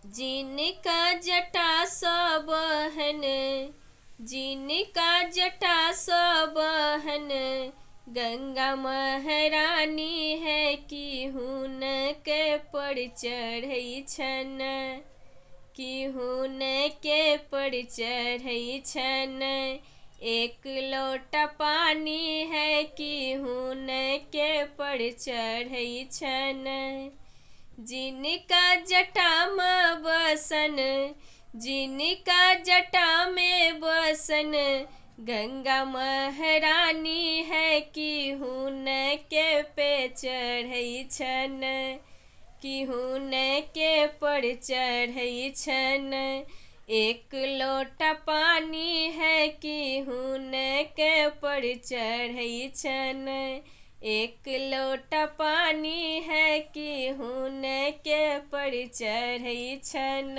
जिनका जटा सब बहन, जिनका जटा सब बहन, गंगा महारानी है कि हुन के पर चढ़ै छन, कि हुन के पर चढ़ै छन। एक लोटा पानी है कि हुन के पर चढ़ै छन। जिनका जटा में बसन, जिनका जटा में बसन, गंगा महारानी है कि हुन के पे चढ़ै छन, कि हुन के पर चढ़ै छन। एक लोटा पानी है कि हुन के पर चढ़ै छन। एक लोटा पानी है कि हुन के पर चढ़ै छन।